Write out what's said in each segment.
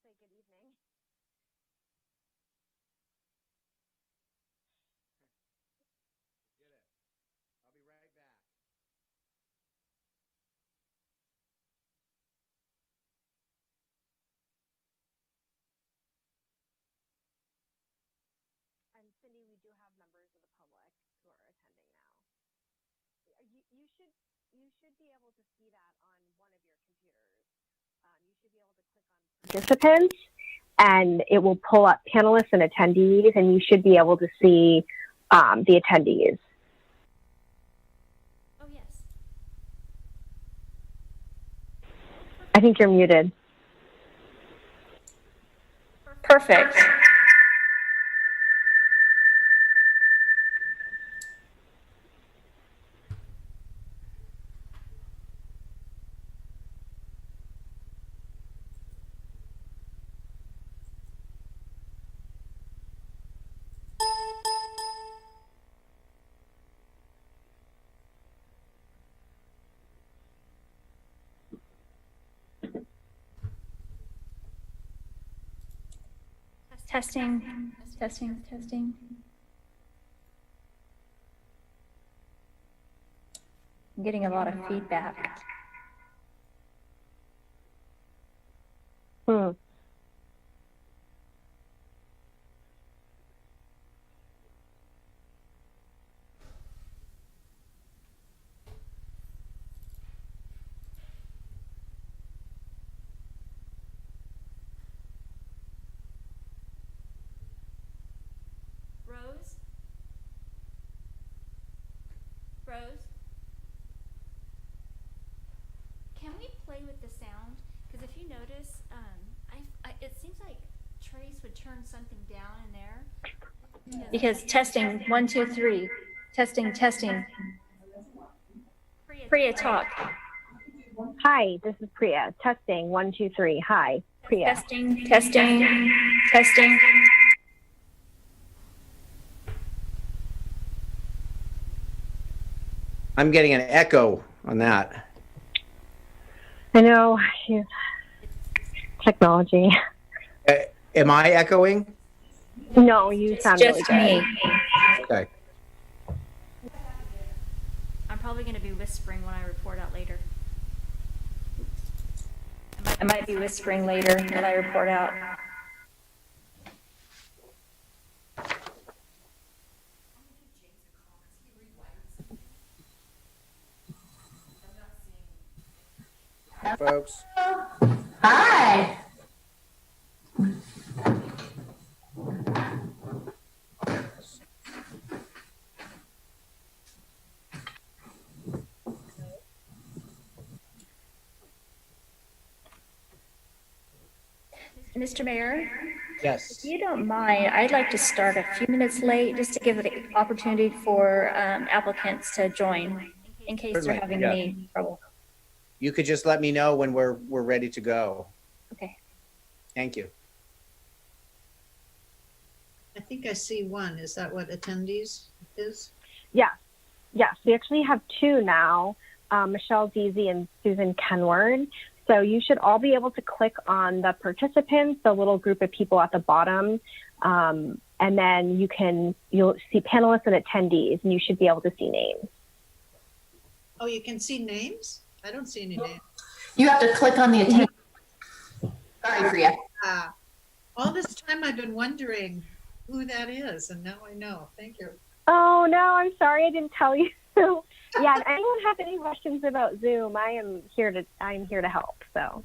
say good evening. Get it. I'll be right back. And Cindy, we do have members of the public who are attending now. You should be able to see that on one of your computers. You should be able to click on participants, and it will pull up panelists and attendees, and you should be able to see the attendees. Oh, yes. I think you're muted. Perfect. Testing, testing, testing. I'm getting a lot of feedback. Rose? Rose? Can we play with the sound? Because if you notice, it seems like Trace would turn something down in there. Because testing, 1, 2, 3. Testing, testing. Priya, talk. Hi, this is Priya. Testing, 1, 2, 3. Hi, Priya. Testing, testing, testing. I'm getting an echo on that. I know, technology. Am I echoing? No, you sound really Just good. me. Okay. I'm probably going to be whispering when I report out later. I might be whispering later when I report out. Folks. Hi. Mr. Mayor, Yes. if you don't mind, I'd like to start a few minutes late just to give the opportunity for applicants to join in case Certainly, they're having yeah. any trouble. You could just let me know when we're ready to go. Okay. Thank you. I think I see one. Is that what attendees is? Yes, we actually have two now, Michelle Deasy and Susan Kenward. So you should all be able to click on the participants, the little group of people at the bottom, and then you'll see panelists and attendees, and you should be able to see names. Oh, you can see names? I don't see any names. You have to click on the attendee. Sorry, Priya. All this time I've been wondering who that is, and now I know. Thank you. Oh, no, I'm sorry I didn't tell you. Yeah, if anyone has any questions about Zoom, I'm here to help. So.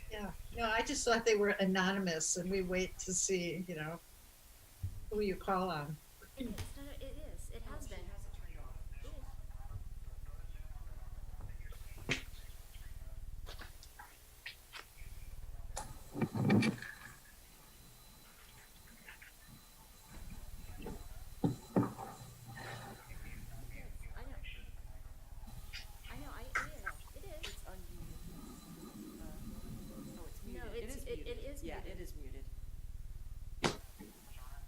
Yeah. No, I just thought they were anonymous, and we wait to see, who you call on. It is. No, it is. It has been. It is Yeah, muted. it is muted.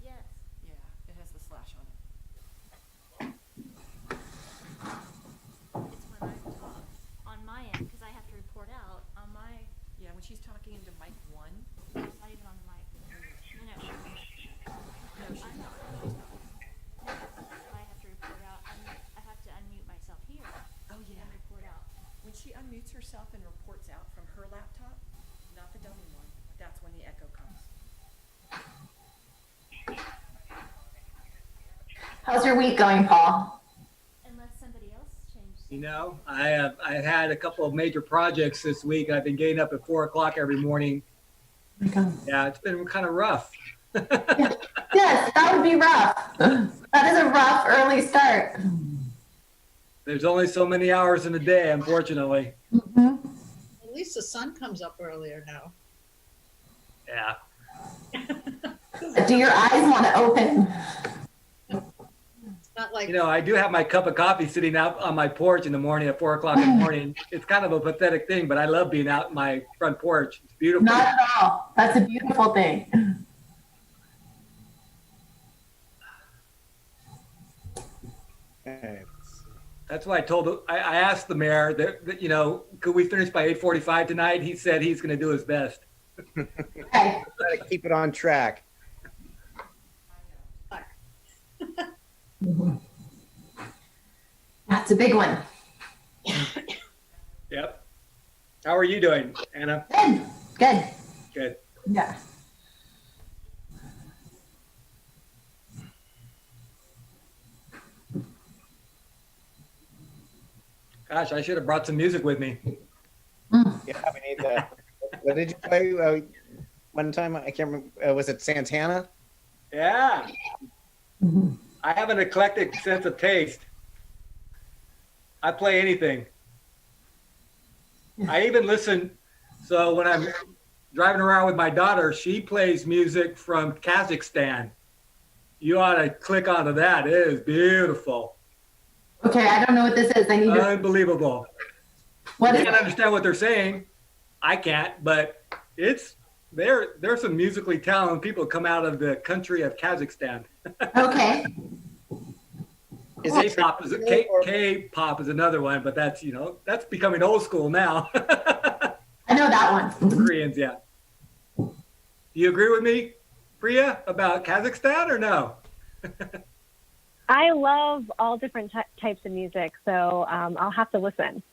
Yes. Yeah, it has the slash on it. How's your week going, Paul? Unless somebody else changed. You know, I've had a couple of major projects this week. I've been getting up at 4 o'clock every morning. Yeah, it's been kind of rough. Yes, that would be rough. That is a rough early start. There's only so many hours in a day, unfortunately. Mhm. At least the sun comes up earlier now. Yeah. Do your eyes want to open? It's not like, You know, I do have my cup of coffee sitting out on my porch in the morning at 4 o'clock in the morning. It's kind of a pathetic thing, but I love being out in my front porch. It's beautiful. Not at all. That's a beautiful thing. Okay. That's why I asked the mayor that, you know, could we finish by 8:45 tonight? He said he's going to do his best. Okay. Try to keep it on track. That's a big one. Yep. How are you doing, Anna? Good. Good. Good. Yeah. Gosh, I should have brought some music with me. Yeah, we need that. What did you play one time? I can't remember. Was it Santana? Yeah. Mhm. I have an eclectic sense of taste. I play anything. I even listen. So when I'm driving around with my daughter, she plays music from Kazakhstan. You ought to click onto that. It is beautiful. Okay, I don't know what this is. I need to. Unbelievable. What I is can't it? understand what they're saying. I can't, but there's some musically talented people come out of the country of Kazakhstan. Okay. Is it K-pop is K-pop is another one, but that's, you know, that's becoming old school now. I know that one. Koreans, yeah. Do you agree with me, Priya, about Kazakhstan or no? I love all different types of music, so I'll have to listen.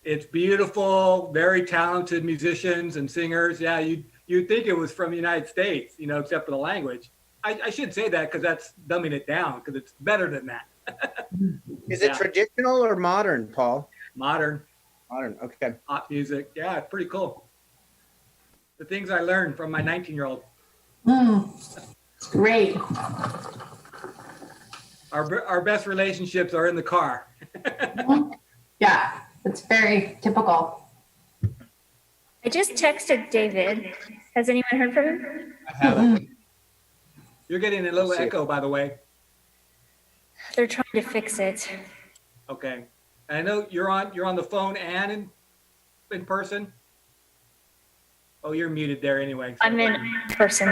It's beautiful, very talented musicians and singers. Yeah, you'd think it was from the United States, you know, except for the language. I should say that because that's dumbing it down because it's better than that. Is it Yeah. traditional or modern, Paul? Modern Modern. Okay. pop music. Yeah, it's pretty cool. The things I learned from my 19-year-old. Great. Our best relationships are in the car. Yeah, it's very typical. I just texted David. Has anyone heard from him? I haven't. You're getting a little Let's see. echo, by the way. They're trying to fix it. Okay. And I know you're on the phone and in person. Oh, you're muted there anyway. I'm in person.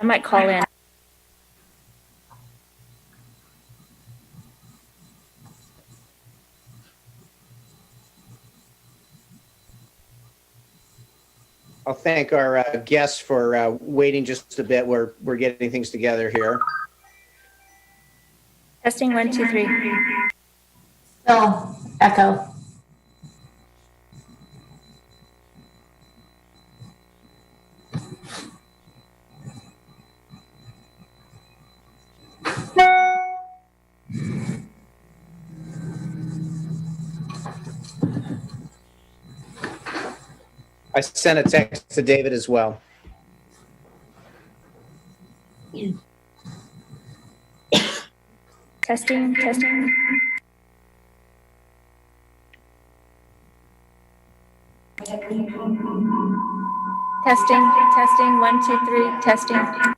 I might call in. I'll thank our guests for waiting just a bit. We're getting things together here. Testing 1, 2, 3. Still echo. I sent a text to David as well. Testing, testing. Testing, testing, 1, 2, 3, testing.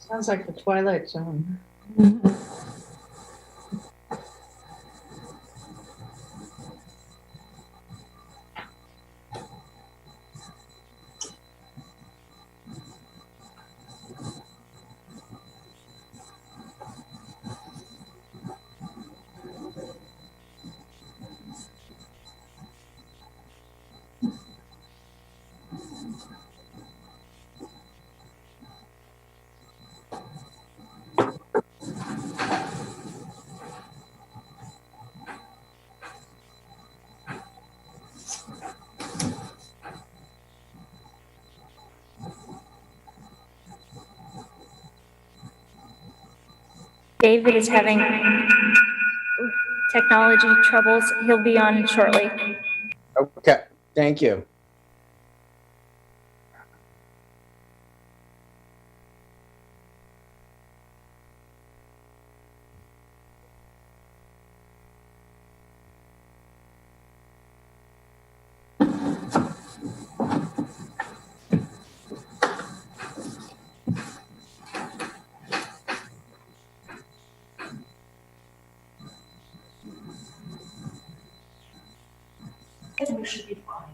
sounds like the Twilight Zone. David is having technology troubles. He'll be on shortly. Okay, thank you.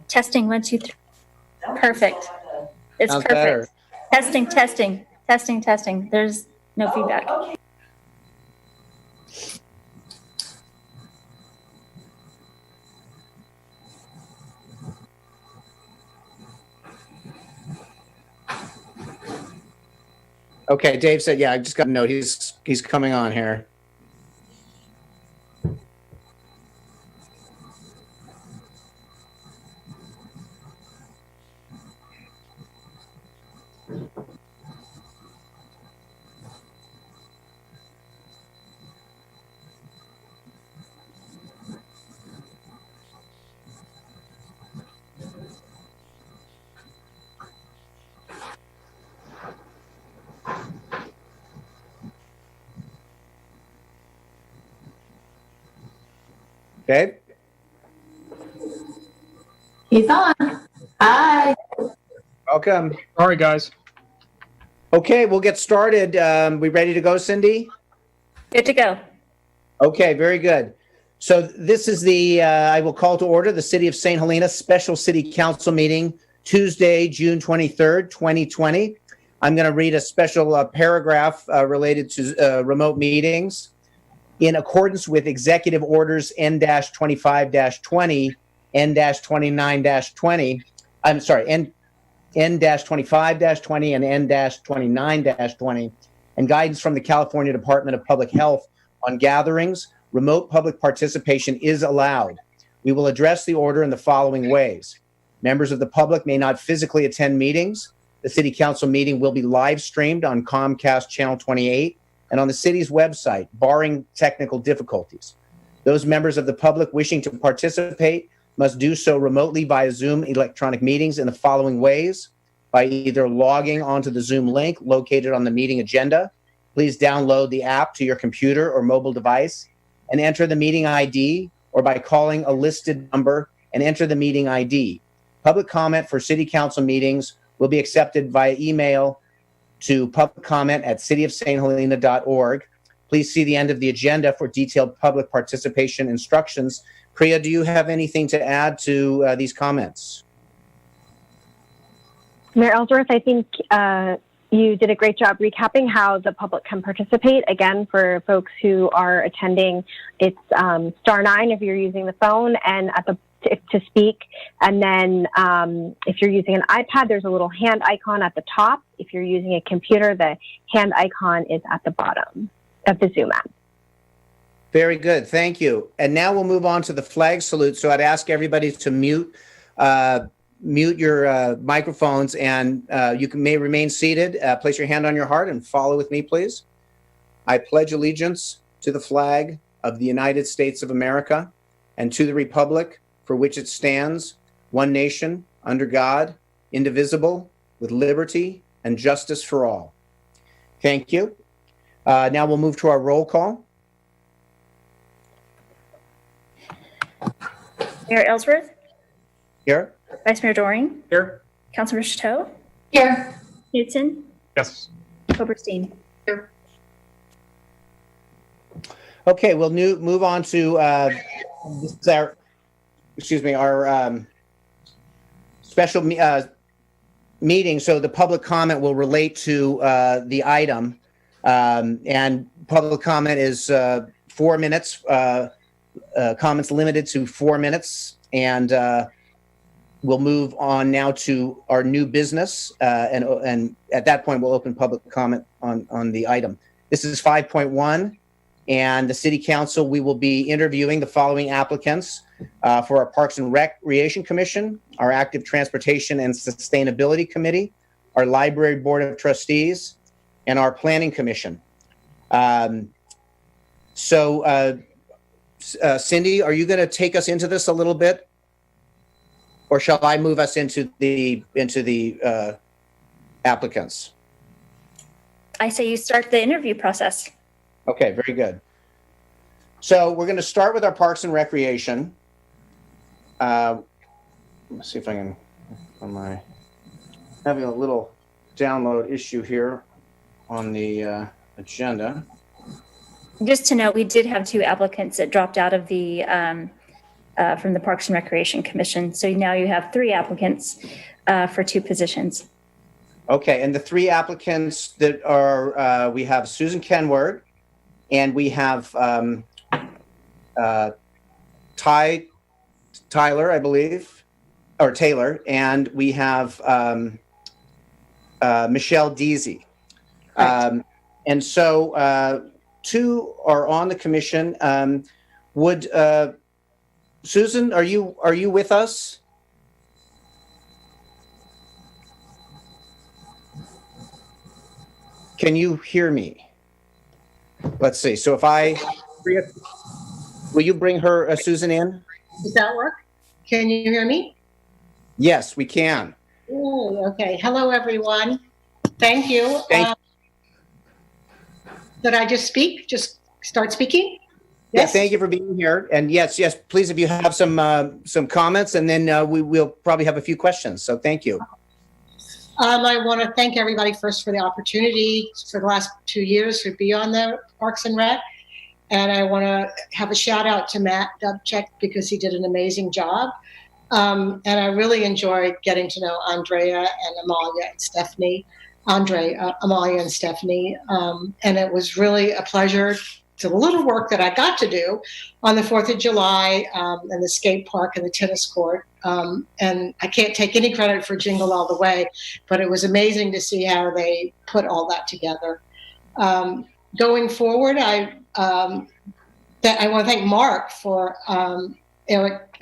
Testing 1, 2, 3. Perfect. It's Sounds perfect. better. Testing. There's no feedback. Okay, Dave said, yeah, I just got a note. He's coming on here. Dave? He's on. Hi. Welcome. All right, guys. Okay, we'll get started. We ready to go, Cindy? Good to go. Okay, very good. So this is I will call to order the City of St. Helena Special City Council meeting, Tuesday, June 23rd, 2020. I'm going to read a special paragraph related to remote meetings. In accordance with Executive Orders N-25-20, N-29-20, I'm sorry, N-25-20 and N-29-20, and guidance from the California Department of Public Health on gatherings, remote public participation is allowed. We will address the order in the following ways. Members of the public may not physically attend meetings. The City Council meeting will be live streamed on Comcast Channel 28 and on the city's website, barring technical difficulties. Those members of the public wishing to participate must do so remotely via Zoom electronic meetings in the following ways: by either logging onto the Zoom link located on the meeting agenda. Please download the app to your computer or mobile device and enter the meeting ID, or by calling a listed number and enter the meeting ID. Public comment for City Council meetings will be accepted via email to publiccomment@cityofsthelena.org. Please see the end of the agenda for detailed public participation instructions. Priya, do you have anything to add to these comments? Mayor Ellsworth, I think you did a great job recapping how the public can participate. Again, for folks who are attending, it's *9 if you're using the phone and to speak. And then if you're using an iPad, there's a little hand icon at the top. If you're using a computer, the hand icon is at the bottom of the Zoom app. Very good. Thank you. And now we'll move on to the flag salute. So I'd ask everybody to mute your microphones, and may remain seated. Place your hand on your heart and follow with me, please. I pledge allegiance to the flag of the United States of America and to the republic for which it stands, one nation, under God, indivisible, with liberty and justice for all. Thank you. Now we'll move to our roll call. Mayor Ellsworth, Here. Vice Mayor Doring, Here. Councilmember Chateau, Here. Knudsen, Yes. Oberstein. Okay, we'll move on to this is our special meeting. So the public comment will relate to the item, and public comment is 4 minutes. Comments limited to 4 minutes, and we'll move on now to our new business, and at that point we'll open public comment on the item. This is 5.1. And the City Council, we will be interviewing the following applicants for our Parks and Recreation Commission, our Active Transportation and Sustainability Committee, our Library Board of Trustees, and our Planning Commission. So, Cindy, are you going to take us into this a little bit? Or shall I move us into the applicants? I say you start the interview process. Okay, very good. So we're going to start with our Parks and Recreation. Let's see if I can, having a little download issue here on the agenda. Just to note, we did have 2 applicants that dropped out of the from the Parks and Recreation Commission. So now you have 3 applicants for 2 positions. Okay, and the 3 applicants that are, we have Susan Kenward, and we have Tye Taylor, I believe, or Taylor, and we have Michelle Deasy. And so 2 are on the commission. Would Susan, are you with us? Can you hear me? Let's see. So if will you bring her, Susan, in? Does that work? Can you hear me? Yes, we can. Oh, okay. Hello, everyone. Thank you. Did I just speak? Just start speaking? Yes. Yeah, thank you for being here. And yes, please, if you have some comments, and then we'll probably have a few questions. So thank you. I want to thank everybody first for the opportunity for the last 2 years to be on the Parks and Rec. And I want to have a shout out to Matt Dubček because he did an amazing job. And I really enjoyed getting to know Andrea and Amalia and Stephanie. Amalia and Stephanie. And it was really a pleasure to the little work that I got to do on the 4th of July and the skate park and the tennis court. And I can't take any credit for Jingle All the Way, but it was amazing to see how they put all that together. Going forward, I want to thank Mark for Eric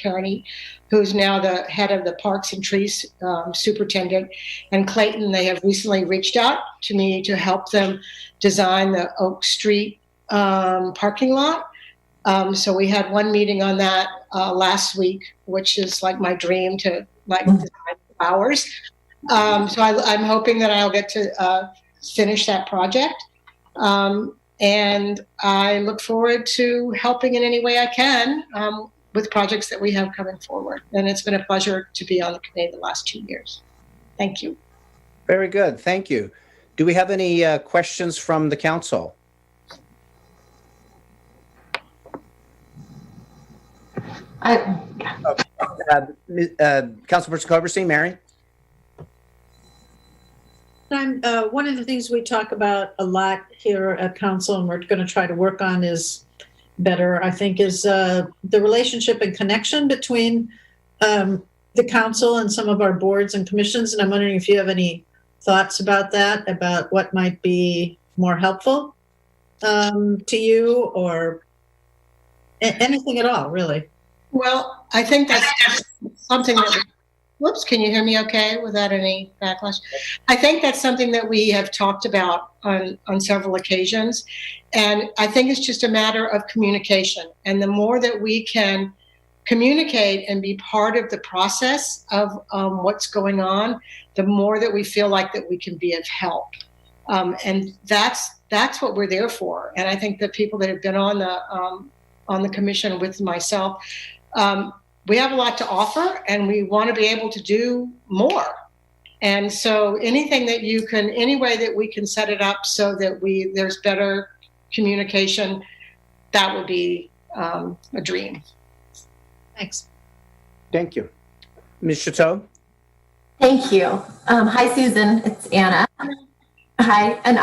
Kearney, who's now the head of the Parks and Trees superintendent, and Clayton. They have recently reached out to me to help them design the Oak Street parking lot. So we had one meeting on that last week, which is like my dream to design flowers. So I'm hoping that I'll get to finish that project. And I look forward to helping in any way I can with projects that we have coming forward. And it's been a pleasure to be on the committee the last 2 years. Thank you. Very good. Thank you. Do we have any questions from the council? Councilperson Coberstein, Mary? One of the things we talk about a lot here at council, and we're going to try to work on is better, I think, is the relationship and connection between the council and some of our boards and commissions. And I'm wondering if you have any thoughts about that, about what might be more helpful to you, or anything at all, really. Well, I think that's something that whoops, can you hear me okay without any backlash? I think that's something that we have talked about on several occasions. And I think it's just a matter of communication. And the more that we can communicate and be part of the process of what's going on, the more that we feel like that we can be of help. And that's what we're there for. And I think the people that have been on the commission with myself, we have a lot to offer, and we want to be able to do more. And so anything that you can, any way that we can set it up so that there's better communication, that would be a dream. Thanks. Thank you. Ms. Chateau? Thank you. Hi, Susan. It's Anna. Hi. And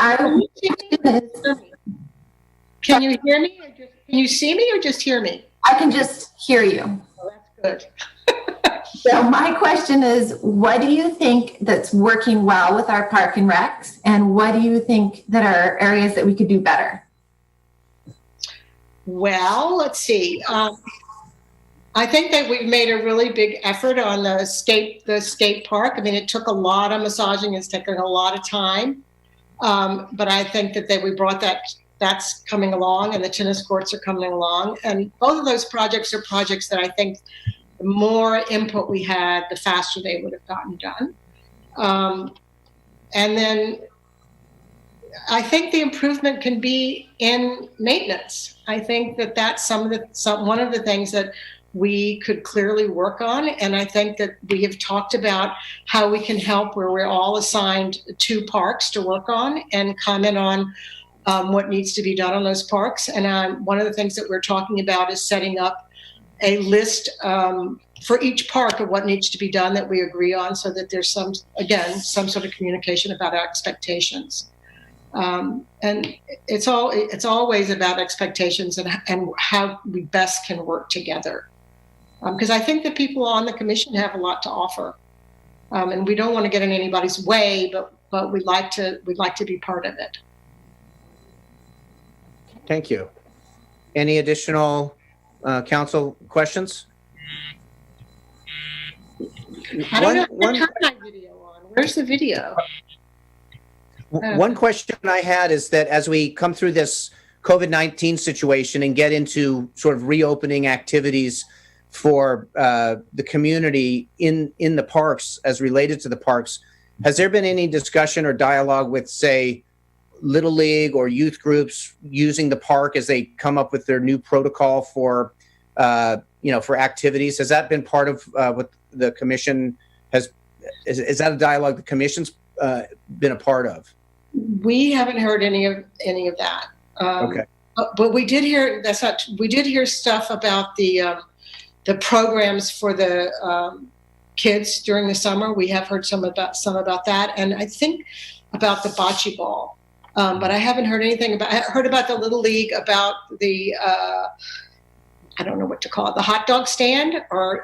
can you hear me? Can you see me or just hear me? I can just hear you. Oh, that's good. So my question is, what do you think that's working well with our park and recs? And what do you think that are areas that we could do better? Well, let's see. I think that we've made a really big effort on the skate park. I mean, it took a lot of massaging. It's taken a lot of time. But I think that we brought that's coming along, and the tennis courts are coming along. And both of those projects are projects that I think the more input we had, the faster they would have gotten done. And then I think the improvement can be in maintenance. I think that that's one of the things that we could clearly work on. And I think that we have talked about how we can help, where we're all assigned 2 parks to work on and comment on what needs to be done on those parks. And one of the things that we're talking about is setting up a list for each park of what needs to be done that we agree on, so that there's some sort of communication about our expectations. And it's always about expectations and how we best can work together. Because I think that people on the commission have a lot to offer, and we don't want to get in anybody's way, but we'd like to be part of it. Thank you. Any additional council questions? I don't know what to turn my video on. Where's the video? One question I had is that as we come through this COVID-19 situation and get into sort of reopening activities for the community in the parks as related to the parks, has there been any discussion or dialogue with, say, Little League or youth groups using the park as they come up with their new protocol for, for activities? Has that been part of what the commission has? Is that a dialogue the commission's been a part of? We haven't heard any of that. Okay. But we did hear we did hear stuff about the programs for the kids during the summer. We have heard some about that, and I think about the bocce ball. But I haven't heard anything about. I heard about the Little League, about the I don't know what to call it, the hot dog stand, or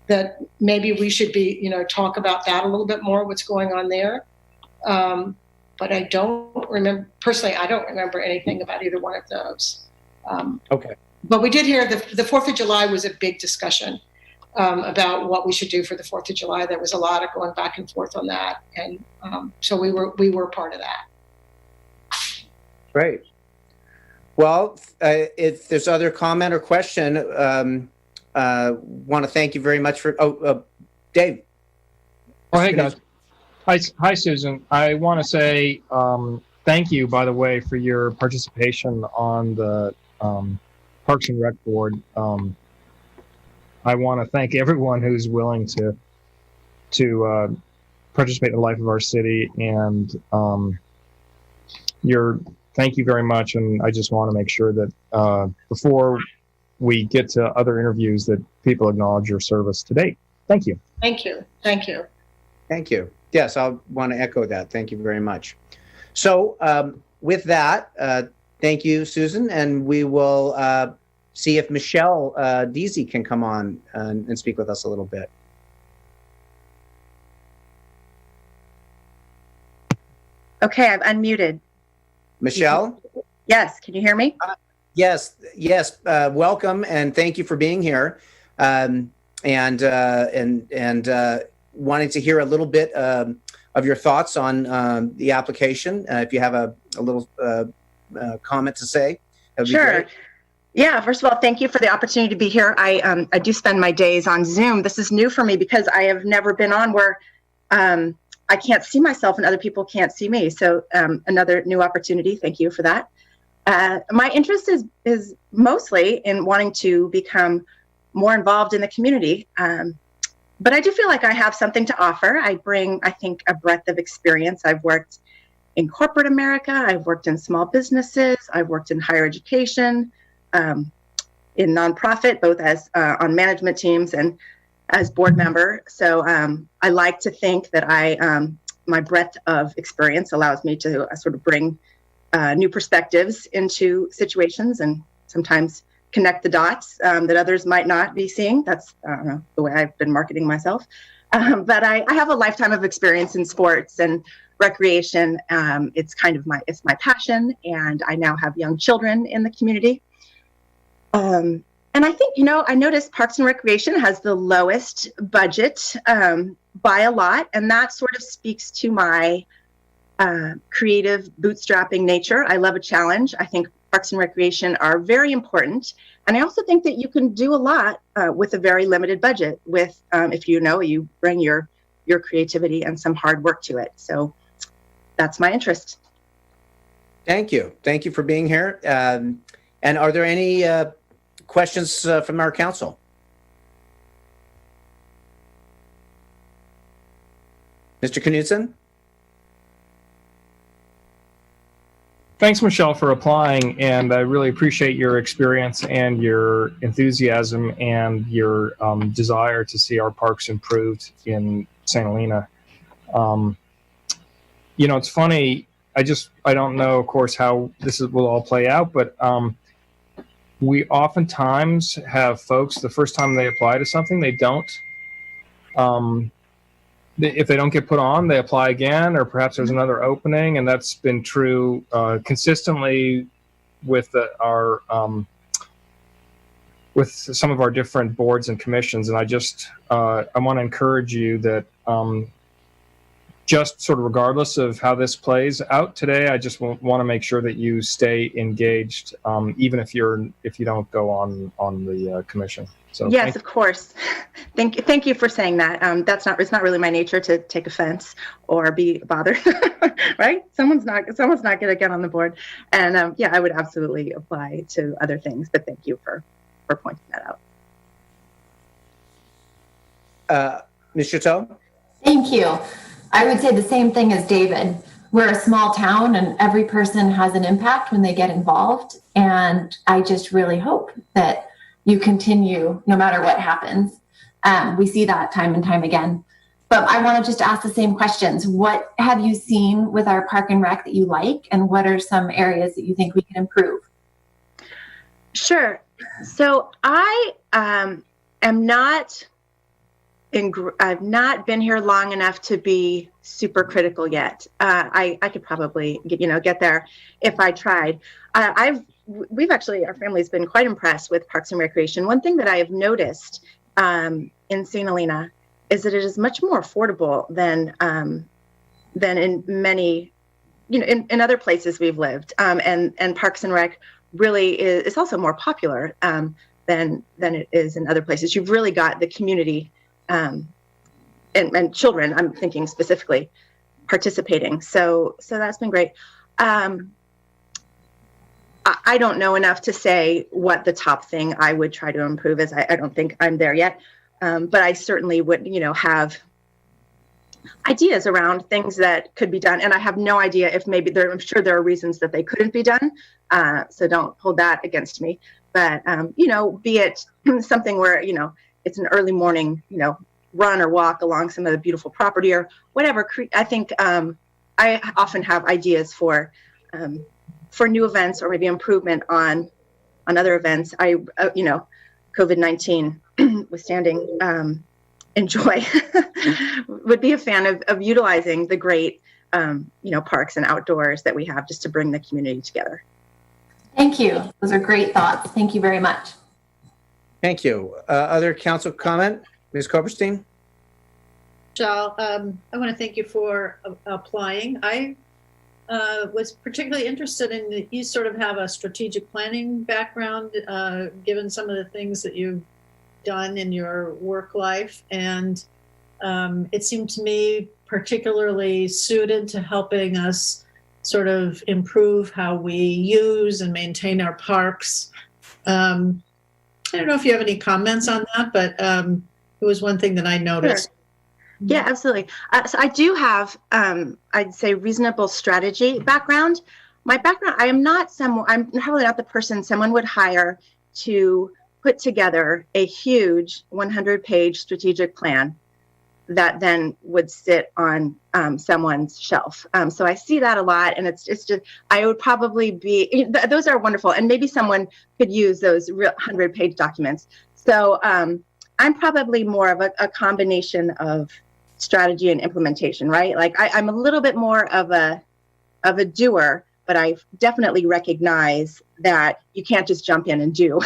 that maybe we should be talk about that a little bit more. What's going on there? But I don't remember personally. I don't remember anything about either one of those. Okay. But we did hear the 4th of July was a big discussion about what we should do for the 4th of July. There was a lot of going back and forth on that, and so we were part of that. Great. Well, if there's other comment or question, want to thank you very much for. Dave. Oh, hey guys. Hi, Susan. I want to say thank you, by the way, for your participation on the Parks and Rec Board. I want to thank everyone who's willing to participate in the life of our city, and thank you very much. And I just want to make sure that before we get to other interviews, that people acknowledge your service to date. Thank you. Thank you. Thank you. Thank you. Yes, I'll want to echo that. Thank you very much. So with that, thank you, Susan, and we will see if Michelle Deasy can come on and speak with us a little bit. Okay, I've unmuted. Michelle? Yes, can you hear me? Yes. Welcome, and thank you for being here. And wanting to hear a little bit of your thoughts on the application. If you have a little comment to say, that would be Sure. great. Yeah, first of all, thank you for the opportunity to be here. I do spend my days on Zoom. This is new for me because I have never been on where I can't see myself and other people can't see me. So another new opportunity. Thank you for that. My interest is mostly in wanting to become more involved in the community. But I do feel like I have something to offer. I bring, I think, a breadth of experience. I've worked in corporate America. I've worked in small businesses. I've worked in higher education, in nonprofit, both as on management teams and as board member. So I like to think that my breadth of experience allows me to sort of bring new perspectives into situations and sometimes connect the dots that others might not be seeing. That's the way I've been marketing myself. But I have a lifetime of experience in sports and recreation. It's kind of my passion, and I now have young children in the community. And I think, I noticed Parks and Recreation has the lowest budget by a lot, and that sort of speaks to my creative, bootstrapping nature. I love a challenge. I think Parks and Recreation are very important. And I also think that you can do a lot with a very limited budget with, if you bring your creativity and some hard work to it. So that's my interest. Thank you. Thank you for being here. And are there any questions from our council? Mr. Knudsen? Thanks, Michelle, for applying, and I really appreciate your experience and your enthusiasm and your desire to see our parks improved in St. Helena. It's funny, I don't know, of course, how will all play out, but we oftentimes have folks, the first time they apply to something, they don't. If they don't get put on, they apply again, or perhaps there's another opening, and that's been true consistently with with some of our different boards and commissions. And I want to encourage you that just sort of regardless of how this plays out today, I just want to make sure that you stay engaged, even if you don't go on the commission. So yes, of course. Thank you for saying that. It's not really my nature to take offense or be bothered, right? Someone's not going to get on the board, and I would absolutely apply to other things. But thank you for pointing that out. Ms. Chateau? Thank you. I would say the same thing as David. We're a small town and every person has an impact when they get involved. And I just really hope that you continue no matter what happens. We see that time and time again. But I want to just ask the same questions. What have you seen with our Park and Rec that you like? And what are some areas that you think we can improve? Sure. So I've not been here long enough to be super critical yet. I could probably get there if I tried. Our family's been quite impressed with Parks and Recreation. One thing that I have noticed in St. Helena is that it is much more affordable than in many, in other places we've lived. And Parks and Rec really is also more popular than it is in other places. You've really got the community and children, I'm thinking specifically, participating. So that's been great. I don't know enough to say what the top thing I would try to improve is. I don't think I'm there yet. But I certainly would, have ideas around things that could be done. And I have no idea if I'm sure there are reasons that they couldn't be done. So don't hold that against me. But, be it something where, it's an early morning, run or walk along some of the beautiful property or whatever. I think I often have ideas for new events or maybe improvement on other events. COVID-19 withstanding, enjoy would be a fan of utilizing the great, parks and outdoors that we have just to bring the community together. Thank you. Those are great thoughts. Thank you very much. Thank you. Other council comment? Ms. Koperstein? Michelle, I want to thank you for applying. I was particularly interested in that you sort of have a strategic planning background, given some of the things that you've done in your work life. And it seemed to me particularly suited to helping us sort of improve how we use and maintain our parks. I don't know if you have any comments on that, but it was one thing that I noticed. Sure. Yeah, absolutely. So I do have, I'd say, reasonable strategy background. My background, I'm probably not the person someone would hire to put together a huge 100-page strategic plan that then would sit on someone's shelf. So I see that a lot, and it's just, I would probably be, those are wonderful, and maybe someone could use those 100-page documents. So I'm probably more of a combination of strategy and implementation, right? Like I'm a little bit more of a doer, but I definitely recognize that you can't just jump in and do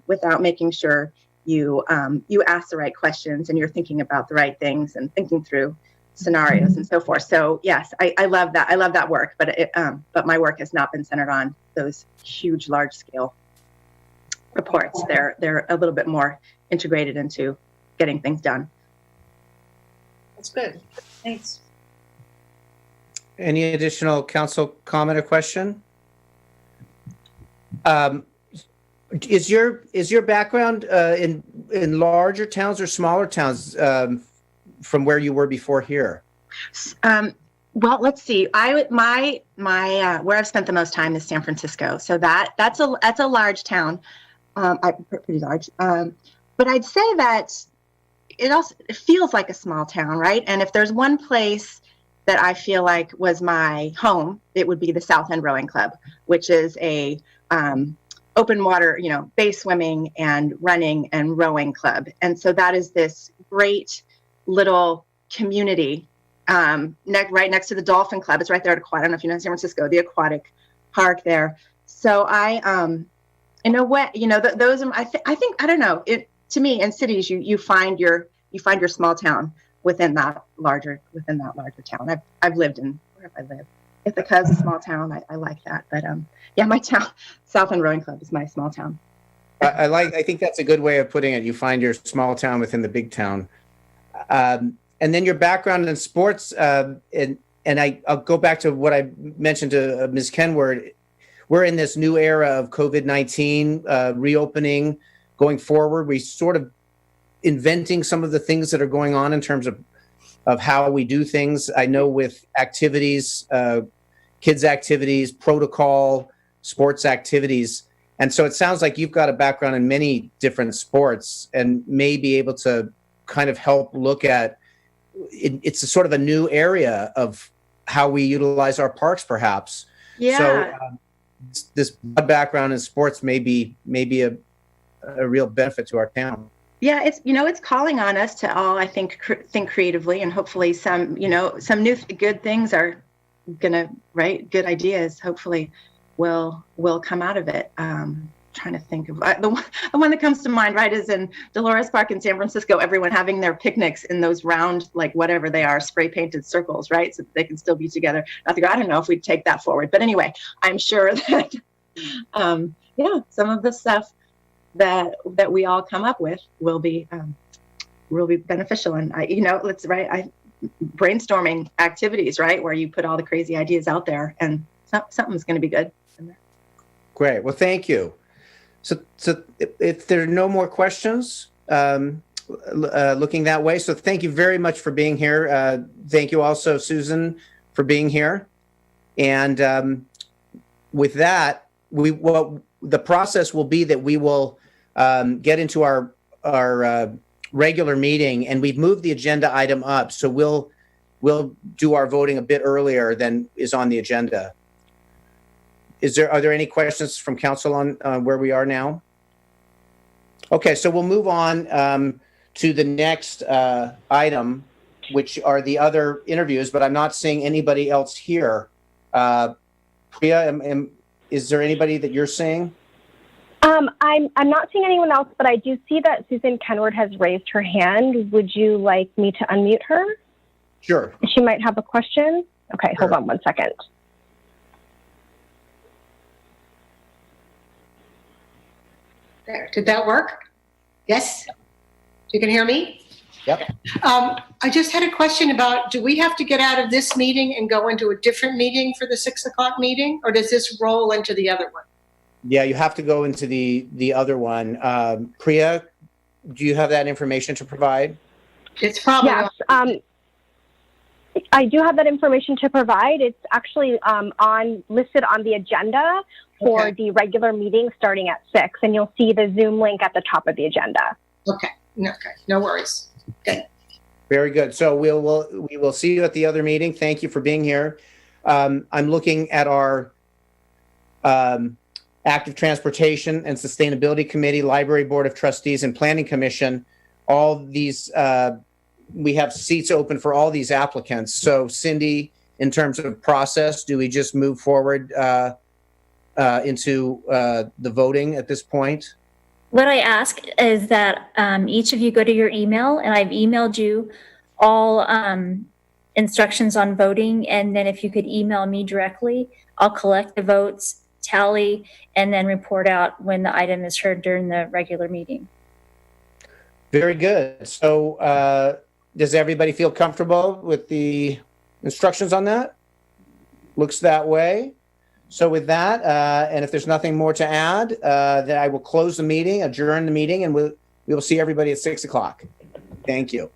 without making sure you ask the right questions and you're thinking about the right things and thinking through scenarios and so forth. So yes, I love that. I love that work, but my work has not been centered on those huge, large scale reports. They're a little bit more integrated into getting things done. That's good. Thanks. Any additional council comment or question? Is your background in larger towns or smaller towns from where you were before here? Well, let's see. My where I've spent the most time is San Francisco. So that's a large town, pretty large. But I'd say that it feels like a small town, right? And if there's one place that I feel like was my home, it would be the South End Rowing Club, which is a open water, bay swimming and running and rowing club. And so that is this great little community right next to the Dolphin Club. It's right there at I don't know if you know San Francisco, the aquatic park there. So in a way, those I think I don't know. To me, in cities, you find your small town within that larger town. I've lived in where have I lived? Ithaca's a small town. I like that. But yeah, my town, South End Rowing Club, is my small town. I think that's a good way of putting it. You find your small town within the big town. And then your background in sports, and I'll go back to what I mentioned to Ms. Kenward. We're in this new era of COVID-19 reopening, going forward. We sort of inventing some of the things that are going on in terms of how we do things. I know with activities, kids activities, protocol, sports activities. And so it sounds like you've got a background in many different sports and may be able to kind of help look at it's a sort of a new area of how we utilize our parks, perhaps. Yeah. So this background in sports may be a real benefit to our town. Yeah, it's calling on us to all, I think creatively, and hopefully some new good things are gonna, right? Good ideas hopefully will come out of it. Trying to think of the one that comes to mind, right, is in Dolores Park in San Francisco, everyone having their picnics in those round, like whatever they are, spray painted circles, right? So that they can still be together. I don't know if we'd take that forward, but anyway, I'm sure that, some of the stuff that we all come up with will be beneficial. And brainstorming activities, right, where you put all the crazy ideas out there, and something's going to be good. Great. Well, thank you. So if there are no more questions, looking that way. So thank you very much for being here. Thank you also, Susan, for being here. And with that, the process will be that we will get into our regular meeting, and we've moved the agenda item up. So we'll do our voting a bit earlier than is on the agenda. Are there any questions from council on where we are now? Okay, so we'll move on to the next item, which are the other interviews, but I'm not seeing anybody else here. Priya, is there anybody that you're seeing? I'm not seeing anyone else, but I do see that Susan Kenward has raised her hand. Would you like me to unmute her? Sure. She might have a question. Okay, Sure. Hold on one second. There. Did that work? Yes? You can hear me? Yep. I just had a question about, do we have to get out of this meeting and go into a different meeting for the 6 o'clock meeting, or does this roll into the other one? Yeah, you have to go into the other one. Priya, do you have that information to provide? It's probably Yes, I do have that information to provide. It's actually listed on the agenda for the regular meeting starting at 6, and you'll see the Zoom link at the top of the agenda. Okay, no worries. Okay. Very good. So we will see you at the other meeting. Thank you for being here. I'm looking at our Active Transportation and Sustainability Committee, Library Board of Trustees, and Planning Commission. All these, we have seats open for all these applicants. So Cindy, in terms of process, do we just move forward into the voting at this point? What I ask is that each of you go to your email, and I've emailed you all instructions on voting. And then if you could email me directly, I'll collect the votes, tally, and then report out when the item is heard during the regular meeting. Very good. So does everybody feel comfortable with the instructions on that? Looks that way. So with that, and if there's nothing more to add, then I will close the meeting, adjourn the meeting, and we will see everybody at 6 o'clock. Thank you.